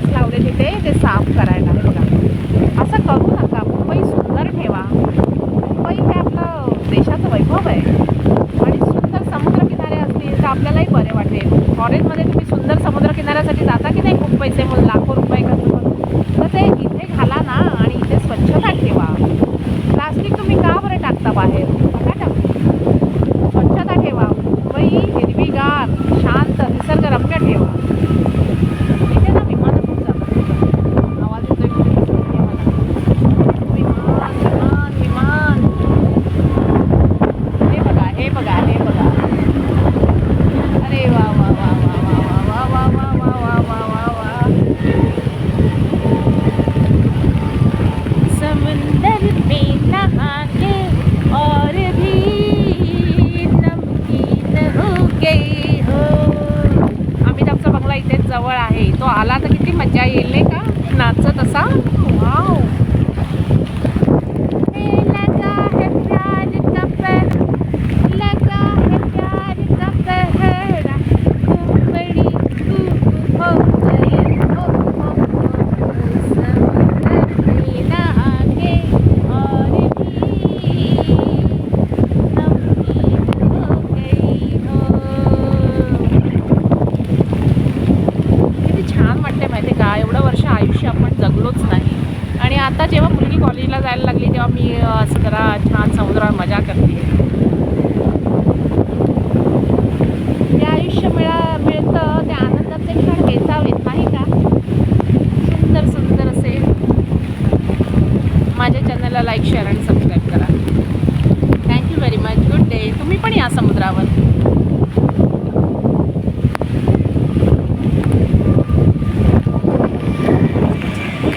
Papers लावले तिथे ते साफ करायला. हे बघा, असं करू नका. मुंबई सुंदर ठेवा. मुंबई हे आपलं देशाचं वैभव आहे आणि सुंदर समुद्रकिनारे असतील तर आपल्यालाही बरे वाटेल. फॉरेनमध्ये तुम्ही सुंदर समुद्रकिनाऱ्यासाठी जाता की नाही, खूप पैसे लाखो रुपये खर्च करून, तर ते इथे घाला ना आणि इथे स्वच्छता ठेवा. प्लास्टिक तुम्ही का बरं टाकता बाहेर? नका टाकू. स्वच्छता ठेवा. मुंबई हिरवीगार, शांत, निसर्गरम्य ठेवा. इथे ना विमान खूप जातात. आवाज येतोय कुठे? विमान विमान विमान. हे बघा, हे बघा, हे बघा. अरे वा वा वा वा वा वा वा वा वा वा वा वा वा. समुंदर में नहा के और भी नमकीन हो गई हो. अमिताभचा बंगला इथेच जवळ आहे. तो आला तर किती मजा येईल नाही का, नाचत असा. वाव. लगा है प्यार का पहरा, लगा है प्यार का पहरा, तुम बड़ी खूब हो गई हो. समुंदर में नहा के और भी नमकीन हो गई हो. किती छान वाटते माहिती का. एवढं वर्ष आयुष्य आपण जगलोच नाही आणि आता जेव्हा मुलगी कॉलेजला जायला लागली तेव्हा मी असं जरा छान समुद्रावर मजा करते. ते आयुष्य मिळतं, त्या आनंदाचे क्षण वेचावेत नाही का. सुंदर सुंदर असे. माझ्या चॅनलला लाईक, शेअर आणि सबस्क्राईब करा. Thank you very much. Good day. तुम्ही पण या समुद्रावर.